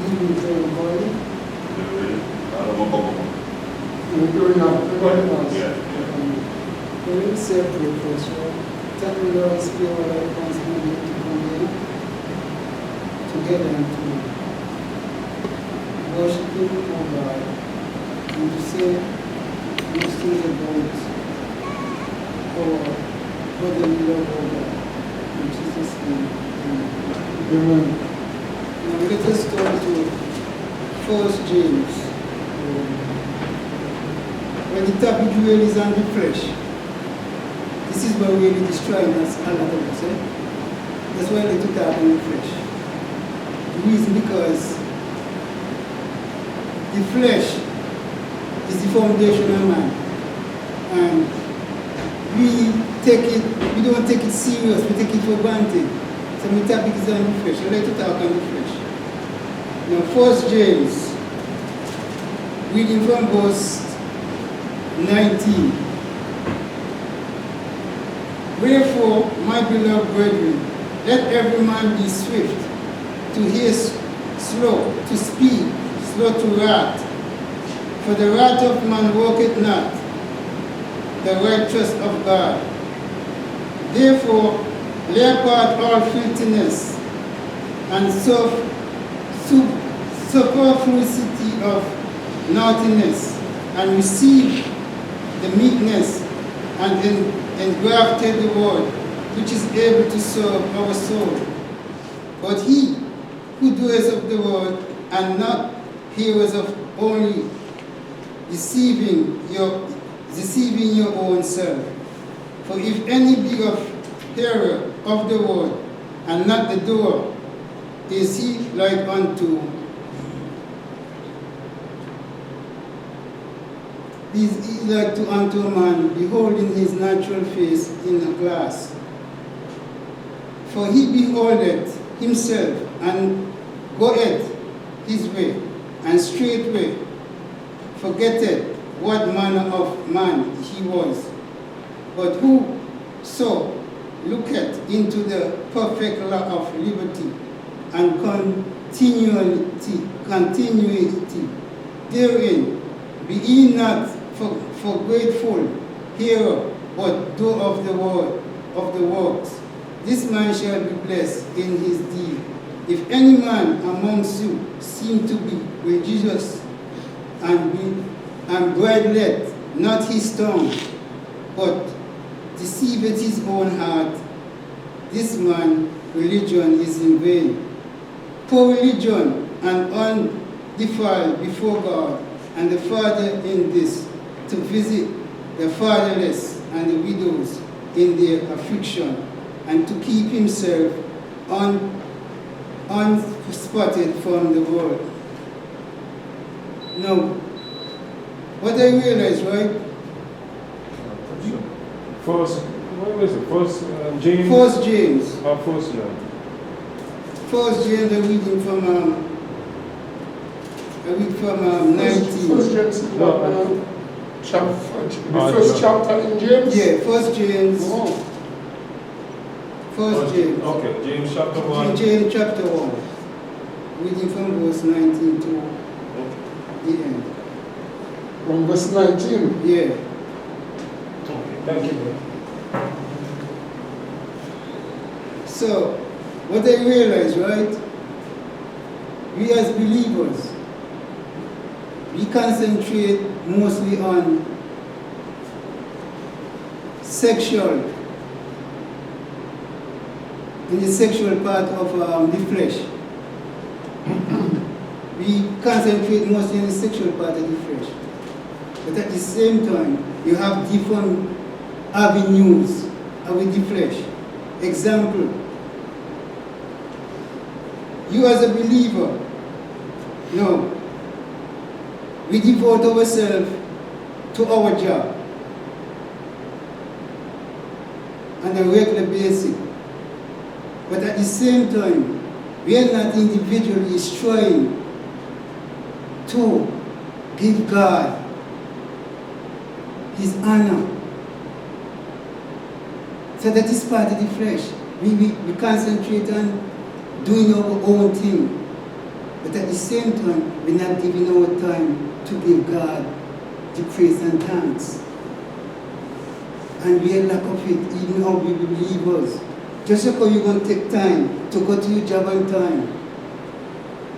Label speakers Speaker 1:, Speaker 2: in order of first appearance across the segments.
Speaker 1: Even to the body.
Speaker 2: We're doing that.
Speaker 1: Yeah. When we separate this, right? Tell the Lord Spirit what I want to come in together and to worship Him, oh God, and to say these things about our brotherly love, oh God. In Jesus' name.
Speaker 2: Amen.
Speaker 1: Now let us turn to 1 James. When the topic really is on the flesh, this is where we're really destroying us, a lot of us. That's why they took out on the flesh. The reason because the flesh is the foundation of man. And we don't take it serious, we take it for granted. So the topic is on the flesh. I like to talk on the flesh. Now 1 James, reading from verse 19. Wherefore, my beloved brethren, let every man be swift to hear, slow to speak, slow to wrath. For the wrath of man worketh not the righteousness of God. Therefore, lay apart all filthiness and superfluity of naughtiness, and receive the meekness and engrafted the word, which is able to serve our soul. But he who doers of the word, and not hearers of only, deceiving your own self. For if any be of hearer of the word, and not the doer, is he like unto unto a man beholding his natural face in a glass. For he beholdeth himself, and goeth his way, and straightway forgetteth what manner of man he was. But whoso looketh into the perfect law of liberty, and continuity therein, be ye not forgetful hearer, but doer of the word of the works. This man shall be blessed in his deed. If any man amongst you seem to be religious and bridleth not his tongue, but deceiveth his own heart, this man religion is in vain. Poor religion and undefiled before God and the Father in this, to visit the fatherless and the widows in their affliction, and to keep himself unspotted from the world. Now, what I realize, right?
Speaker 3: First, what was it? First James?
Speaker 1: First James.
Speaker 3: First John.
Speaker 1: First James, I'm reading from 19.
Speaker 2: First James, the first chapter in James?
Speaker 1: Yeah, First James.
Speaker 2: Oh.
Speaker 1: First James.
Speaker 3: Okay, James chapter 1.
Speaker 1: James chapter 1. Reading from verse 19 to the end.
Speaker 2: From verse 19?
Speaker 1: Yeah.
Speaker 3: Okay, thank you.
Speaker 1: So, what I realize, right? We as believers, we concentrate mostly on in the sexual part of the flesh. We concentrate mostly on the sexual part of the flesh. But at the same time, you have different avenues with the flesh. Example, you as a believer, we devote ourselves to our job on a regular basis. But at the same time, we are not individually striving to give God His honor. So that is part of the flesh. We concentrate on doing our own thing. But at the same time, we're not giving our time to give God the praise and thanks. And we are lack of it, even how we believers. Just like how you're going to take time to go to your job on time,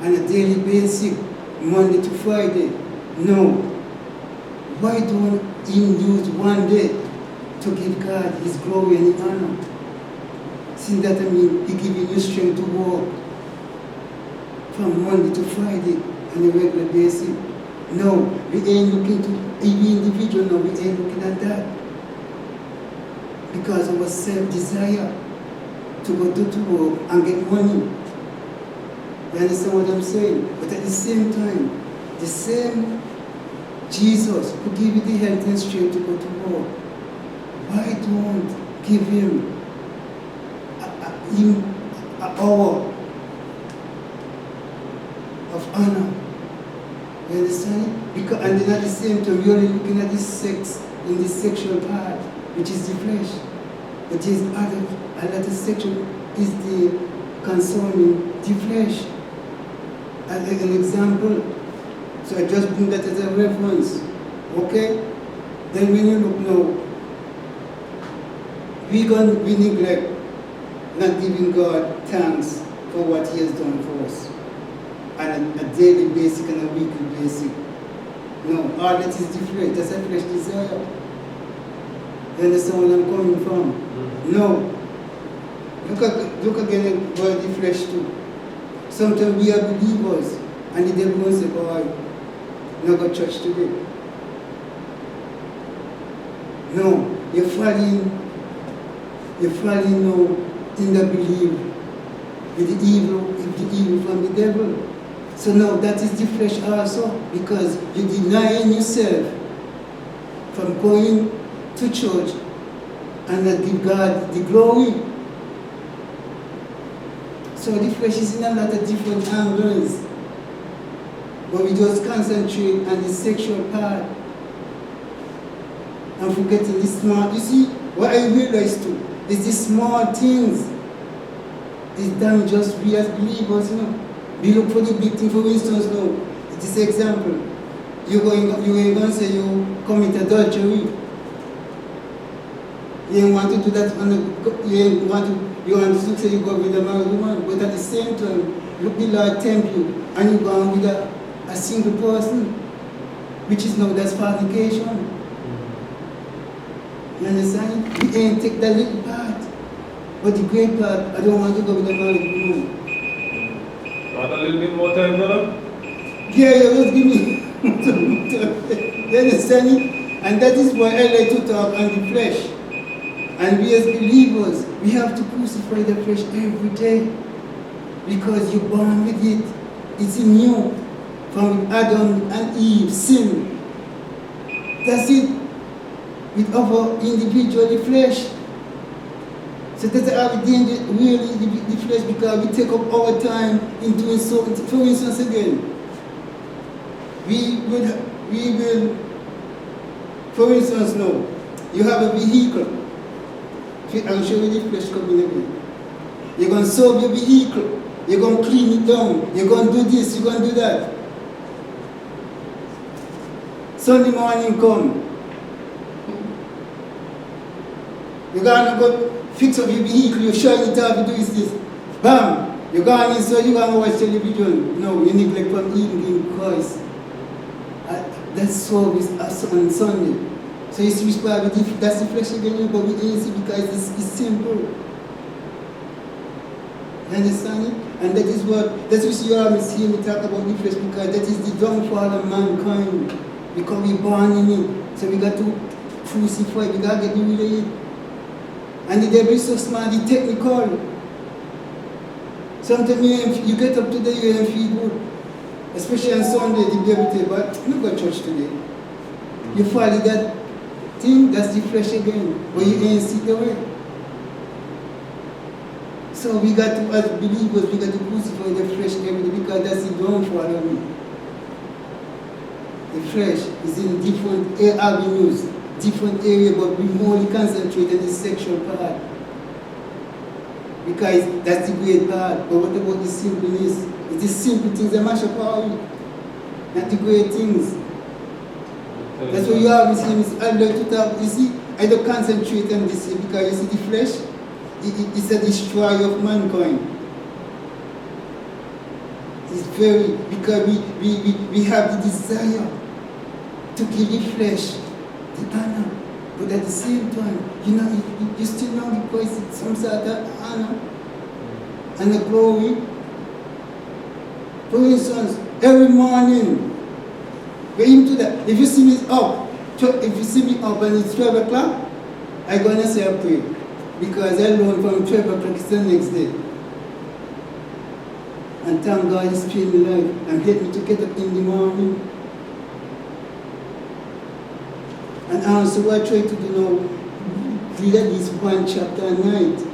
Speaker 1: on a daily basis, Monday to Friday. No. Why don't you use one day to give God His glory and His honor? Since that, He giving you strength to walk from Monday to Friday on a regular basis. No, we ain't looking to every individual, no, we ain't looking at that. Because of our self-desire to go to work and get money. You understand what I'm saying? But at the same time, the same Jesus who give you the health and strength to go to work, why don't give Him an hour of honor? You understand? Because, and then at the same time, you're only looking at this sex in the sexual part, which is the flesh. But there's another section is the concerning the flesh. As an example, so I just bring that as a reference. Okay? Then when you look now, we neglect not giving God thanks for what He has done for us on a daily basis and a weekly basis. No, all that is the flesh. That's a flesh desire. You understand where I'm coming from? No. Look again at the flesh too. Sometimes we are believers and the devil will say, boy, you not go to church today. No, you're falling now in the belief with the evil from the devil. So now that is the flesh also, because you're denying yourself from going to church and not give God the glory. So the flesh is in a lot of different angles. But we just concentrate on the sexual part and forgetting the small. You see, what I realize too is the small things is done just we as believers, you know. We look for the big thing. For instance, now, this example, you're going to say you commit adultery. You want to do that, you want to say you go with a married woman, but at the same time, look, the Lord tempt you, and you go with a single person, which is now that's fornication. You understand? We ain't take that little part, but the great part, I don't want to go with a married woman.
Speaker 3: Want a little bit more time, brother?
Speaker 1: Yeah, just give me you understand it? And that is why I like to talk on the flesh. And we as believers, we have to crucify the flesh every day. Because you're born with it. It's in you. From Adam and Eve, sin. That's it. With our individual the flesh. So that's how we danger really the flesh, because we take up our time in doing so. For instance again, we will, for instance now, you have a vehicle. I'll show you the flesh coming again. You're going to solve your vehicle. You're going to clean it down. You're going to do this, you're going to do that. Sunday morning come. You're going to go fix up your vehicle, you shine it off, you do this. Bam! You're going in, so you're going to watch television. No, you neglect from eating in Christ. That's service on Sunday. So you see, that's the flesh again, but we ain't see because it's simple. You understand it? And that is what you always hear me talk about the flesh, because that is the downfall of mankind. Because we're born in it. So we got to crucify, we got to get rid of it. And the devil is so smart, he's technical. Sometimes you get up today, you don't feel good. Especially on Sunday, the devil tell you, but you go to church today. You follow that thing, that's the flesh again, but you ain't see the way. So we got to, as believers, we got to crucify the flesh every day, because that's the downfall of it. The flesh is in different avenues, different areas, but we more concentrate on the sexual part. Because that's the great part. But what about the simpleness? It's the simple things that mash up our week, not the great things. That's why you always see me. I like to talk. You see, I don't concentrate on this because you see the flesh, it's a destroyer of mankind. It's very, because we have the desire to give the flesh the honor, but at the same time, you still know the price, some sort of honor and the glory. For instance, every morning, we're into that. If you see me up and it's 12 o'clock, I'm going to say a prayer. Because I learned from 12 o'clock, it's the next day. And thank God He's spared me life and helped me to get up in the morning. And also what I try to do now, read at least one chapter a night.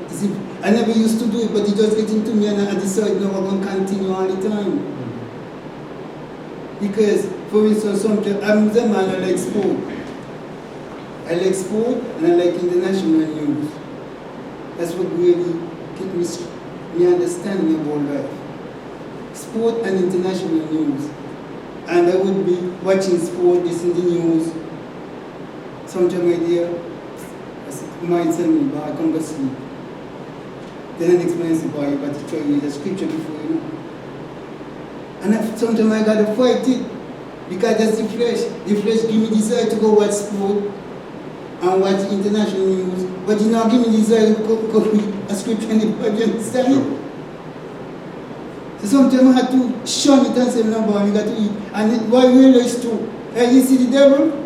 Speaker 1: I never used to do it, but it just get into me and I decided no, I'm going to continue all the time. Because, for instance, sometimes I'm the man I like sport. I like sport and I like international news. That's what really keeps me understanding about life. Sport and international news. And I would be watching sport, listening to the news. Sometimes my dear, mind tell me, but I come to sleep. Then I explain to boy, but you try to read the scripture before you know. And sometimes I got to fight it because that's the flesh. The flesh give me desire to go watch sport and watch international news, but you know, give me desire to go read a scripture in the Bible, you understand it? So sometimes I have to shun it and say, no, boy, you got to eat. And what I realize too, you see the devil?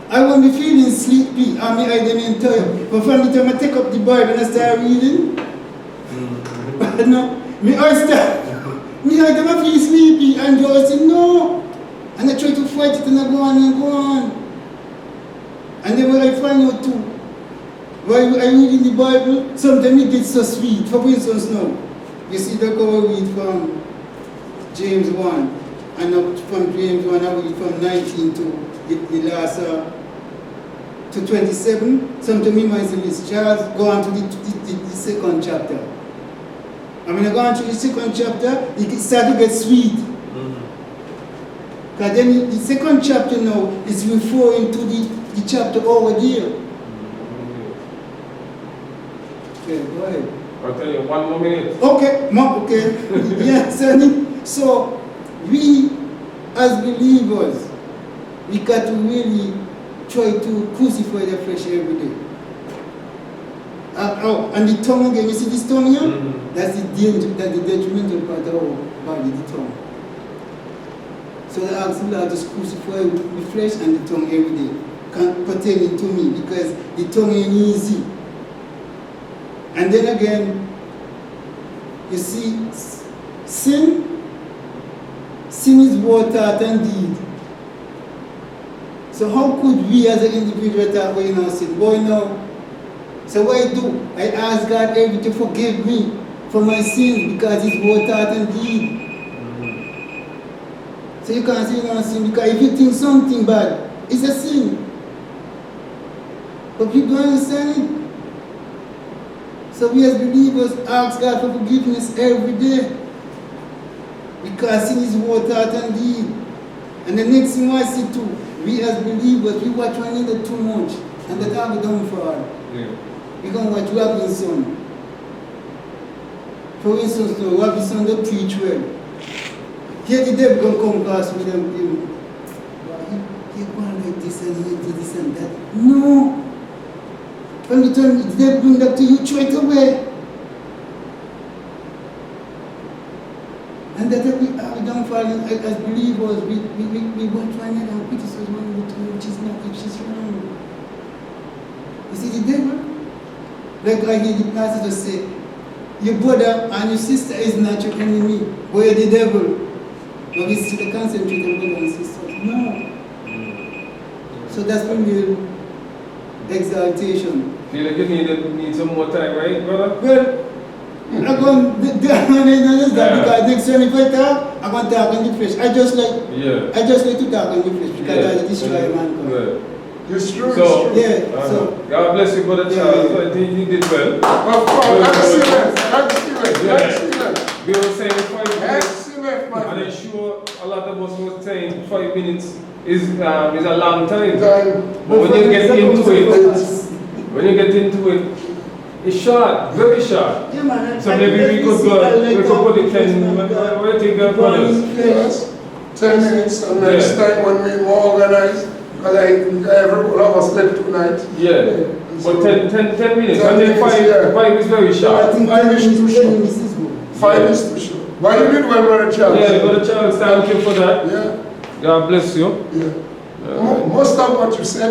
Speaker 1: I won't be feeling sleepy, I mean, I didn't tired. But from the time I take up the Bible and I start reading, but no, I never feel sleepy, and I say, no. And I try to fight it and I go on and go on. And then when I find out too, while I read in the Bible, sometimes it gets so sweet. For instance now, you see the cover read from James 1, and up from James 1 I read from 19 to the last to 27. Sometimes me myself is just go on to the second chapter. And when I go on to the second chapter, it starts to get sweet. Because then the second chapter now is referring to the chapter over there. Okay, go ahead.
Speaker 3: I'll tell you 1 more minute.
Speaker 1: Okay, okay. Yes, so we as believers, we got to really try to crucify the flesh every day. And the tongue again, you see this tongue here? That's the detrimental part of our body, the tongue. So I ask the Lord to crucify the flesh and the tongue every day, pertaining to me, because the tongue ain't easy. And then again, you see, sin is both thought and deed. So how could we as an individual talk about our sin? Boy, no. So what I do, I ask God every to forgive me for my sins because it's both thought and deed. So you can't say no sin because if you think something bad, it's a sin. But people don't understand it. So we as believers ask God for forgiveness every day. Because sin is both thought and deed. And the next thing I see too, we as believers, we watch one another too much. And that's how we downfall.
Speaker 3: Yeah.
Speaker 1: We're going to watch Robinson. For instance, Robinson don't preach well. Here the devil going to come past with them. He going like this and he did this and that. No. From the time the devil bring that to you, throw it away. And that we don't fall in, as believers, we watch one another and criticize one another, which is wrong. You see the devil? Like I hear the pastor just say, your brother and your sister is not your enemy, but you're the devil. But we still concentrate on brothers and sisters. No. So that's when real exaltation.
Speaker 3: Feel like you need some more time, right, brother?
Speaker 1: Well, I'm going to because next time if I talk, I'm going to talk on the flesh. I just like to talk on the flesh because I destroy mankind.
Speaker 2: It's true,
Speaker 3: So,
Speaker 2: it's true.
Speaker 1: Yeah, so
Speaker 3: God bless you, Brother Charles. I think you did well.
Speaker 2: Of course, excellent.
Speaker 3: Yeah. We were saying 5 minutes.
Speaker 2: Excellent, my
Speaker 3: And I'm
Speaker 2: friend.
Speaker 3: sure a lot of us were saying 5 minutes is a long time.
Speaker 2: Time.
Speaker 3: But when you get into it,
Speaker 2: It's-
Speaker 3: when you get into it, it's short, very short.
Speaker 1: yeah, man.
Speaker 3: So maybe we could put it 10, what do you think, brothers?
Speaker 2: Yes. 10 minutes, and next
Speaker 3: Yeah.
Speaker 2: time when we more organize, because every one of us left tonight.
Speaker 3: Yeah. But 10 minutes,
Speaker 2: 10
Speaker 3: and then
Speaker 2: minutes,
Speaker 3: 5,
Speaker 2: yeah.
Speaker 3: 5 is very
Speaker 1: I
Speaker 3: short.
Speaker 1: think 10 minutes is good.
Speaker 2: 5 is too short. But you did well, Brother Charles.
Speaker 3: Yeah, Brother Charles, thank you for that.
Speaker 2: Yeah,
Speaker 3: God bless you.
Speaker 2: yeah. Most of what you said